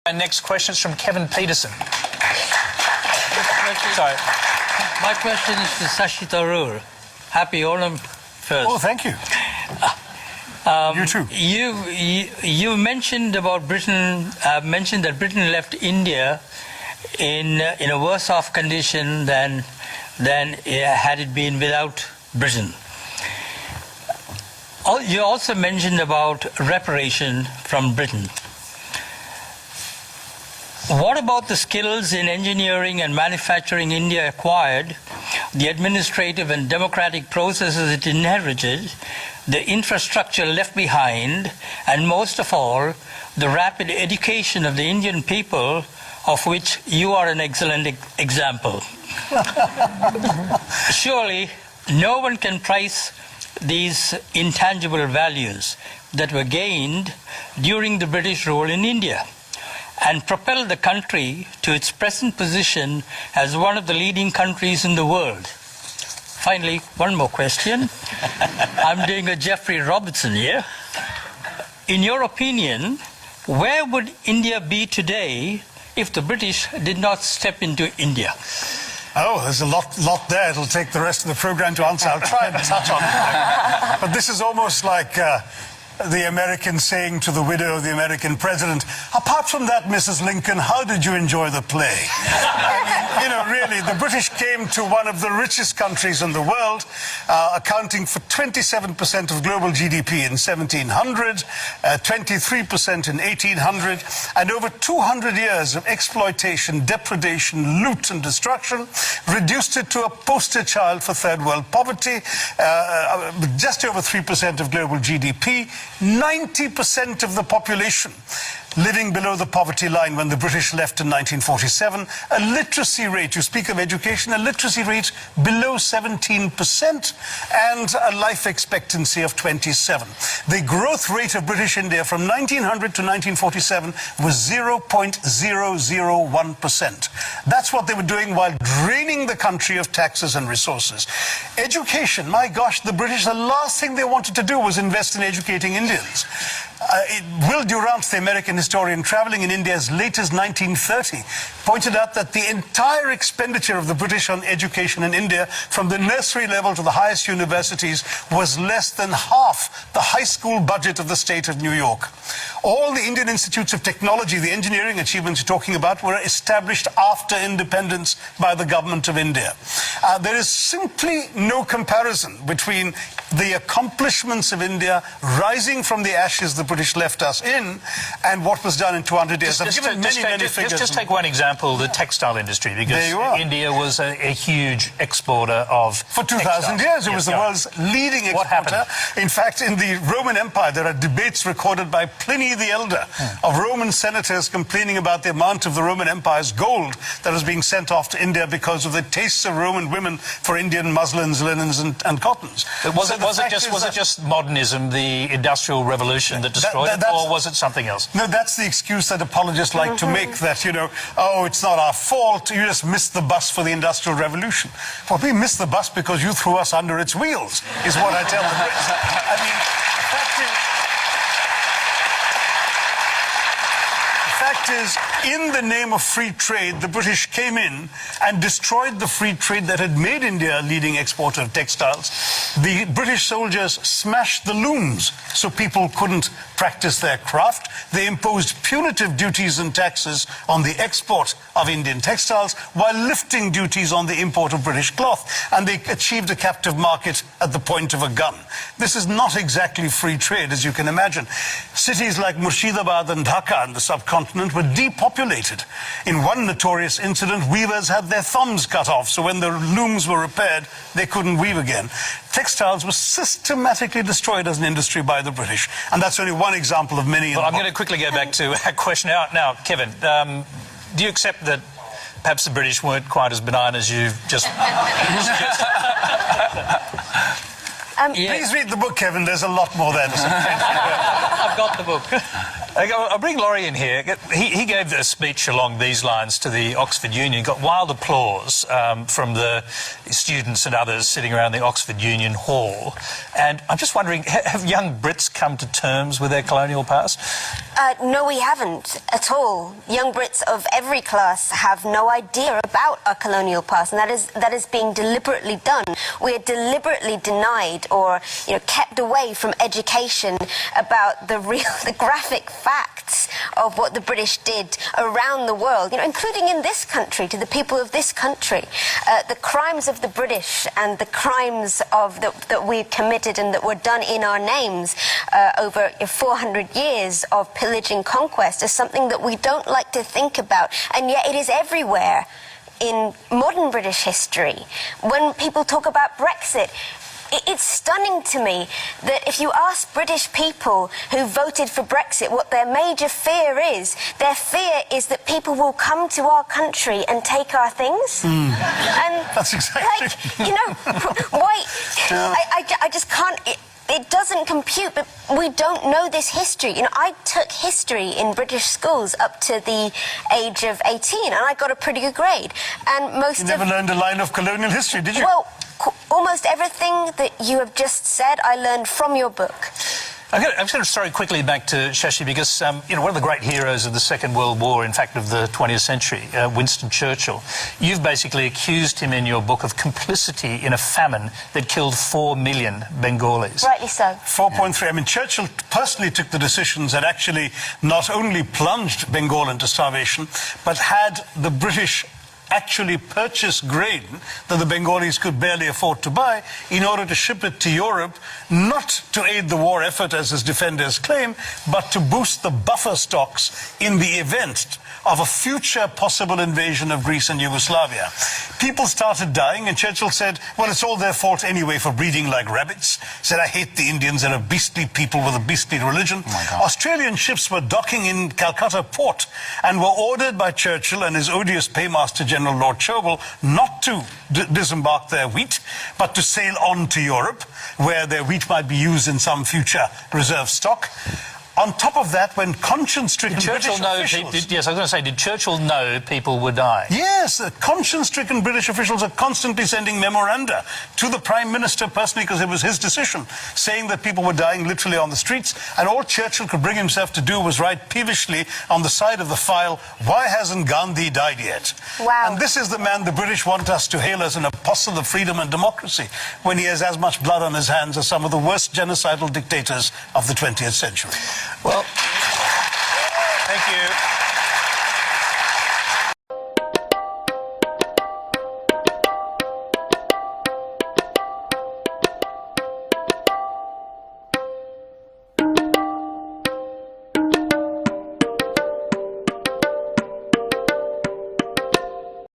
Our next question is from Kevin Peterson. Sorry. My question is to Shashi Tharoor. Happy Onam first. Oh, thank you. You too. You mentioned about Britain. Mentioned that Britain left India in a worse off condition than had it been without Britain. You also mentioned about reparation from Britain. What about the skills in engineering and manufacturing India acquired, the administrative and democratic processes it inherited, the infrastructure left behind, and most of all, the rapid education of the Indian people, of which you are an excellent example? Surely, no one can price these intangible values that were gained during the British rule in India and propel the country to its present position as one of the leading countries in the world. Finally, one more question. I'm doing a Geoffrey Robertson here. In your opinion, where would India be today if the British did not step into India? Oh, there's a lot there. It'll take the rest of the program to answer. I'll try and touch on it. But this is almost like the American saying to the widow of the American president, apart from that, Mrs. Lincoln, how did you enjoy the play? I mean, you know, really, the British came to one of the richest countries in the world, accounting for 27% of global GDP in 1700, 23% in 1800, and over 200 years of exploitation, depredation, loot and destruction, reduced it to a poster child for third world poverty, just over 3% of global GDP, 90% of the population living below the poverty line when the British left in 1947, a literacy rate, you speak of education, a literacy rate below 17%, and a life expectancy of 27. The growth rate of British India from 1900 to 1947 was 0.001%. That's what they were doing while draining the country of taxes and resources. Education, my gosh, the British, the last thing they wanted to do was invest in educating Indians. Will Durant, the American historian traveling in India as late as 1930, pointed out that the entire expenditure of the British on education in India, from the nursery level to the highest universities, was less than half the high school budget of the state of New York. All the Indian institutes of technology, the engineering achievements you're talking about, were established after independence by the government of India. There is simply no comparison between the accomplishments of India rising from the ashes the British left us in and what was done in 200 years. I've given many figures. Just take one example, the textile industry, because India was a huge exporter of For 2,000 years, it was the world's leading exporter. What happened? In fact, in the Roman Empire, there are debates recorded by Pliny the Elder of Roman senators complaining about the amount of the Roman Empire's gold that was being sent off to India because of the tastes of Roman women for Indian muslins, linens, and cottons. Was it just modernism, the Industrial Revolution that destroyed it, or was it something else? No, that's the excuse that apologists like to make, that, you know, oh, it's not our fault, you just missed the bus for the Industrial Revolution. Well, we missed the bus because you threw us under its wheels, is what I tell the Brits. I mean, the fact is, in the name of free trade, the British came in and destroyed the free trade that had made India a leading exporter of textiles. The British soldiers smashed the looms so people couldn't practice their craft. They imposed punitive duties and taxes on the export of Indian textiles while lifting duties on the import of British cloth. And they achieved a captive market at the point of a gun. This is not exactly free trade, as you can imagine. Cities like Murshidabad and Dhaka in the subcontinent were depopulated. In one notorious incident, weavers had their thumbs cut off, so when the looms were repaired, they couldn't weave again. Textiles were systematically destroyed as an industry by the British, and that's only one example of many. Well, I'm going to quickly go back to our question now, Kevin. Do you accept that perhaps the British weren't quite as benign as you've just suggested? Please read the book, Kevin. There's a lot more there to say. I've got the book. I'll bring Laurie in here. He gave a speech along these lines to the Oxford Union, got wild applause from the students and others sitting around the Oxford Union Hall. And I'm just wondering, have young Brits come to terms with their colonial past? No, we haven't at all. Young Brits of every class have no idea about our colonial past, and that is being deliberately done. We are deliberately denied or kept away from education about the graphic facts of what the British did around the world, including in this country, to the people of this country. The crimes of the British and the crimes that we committed and that were done in our names over 400 years of pillaging conquest is something that we don't like to think about, and yet it is everywhere in modern British history. When people talk about Brexit, it's stunning to me that if you ask British people who voted for Brexit what their major fear is, their fear is that people will come to our country and take our things. And That's exactly. Why? I just can't. It doesn't compute, but we don't know this history. I took history in British schools up to the age of 18, and I got a pretty good grade. And You never learned a line of colonial history, did you? Well, almost everything that you have just said, I learned from your book. I'm just going to throw quickly back to Shashi because, one of the great heroes of the Second World War, in fact, of the 20th century, Winston Churchill, you've basically accused him in your book of complicity in a famine that killed 4 million Bengalis. Rightly so. 4.3. I mean, Churchill personally took the decisions that actually not only plunged Bengal into starvation, but had the British actually purchase grain that the Bengalis could barely afford to buy in order to ship it to Europe, not to aid the war effort as his defenders claim, but to boost the buffer stocks in the event of a future possible invasion of Greece and Yugoslavia. People started dying, and Churchill said, well, it's all their fault anyway for breeding like rabbits. Said, I hate the Indians, they're a beastly people with a beastly religion. Australian ships were docking in Calcutta port and were ordered by Churchill and his odious paymaster General Lord Chervil not to disembark their wheat, but to sail on to Europe, where their wheat might be used in some future reserve stock. On top of that, when conscience-stricken British officials... Yes, I was going to say, did Churchill know people were dying? Yes, conscience-stricken British officials are constantly sending memoranda to the Prime Minister personally, because it was his decision, saying that people were dying literally on the streets, and all Churchill could bring himself to do was write peevishly on the side of the file, why hasn't Gandhi died yet? Wow. And this is the man the British want us to hail as an apostle of freedom and democracy, when he has as much blood on his hands as some of the worst genocidal dictators of the 20th century. Well, thank you.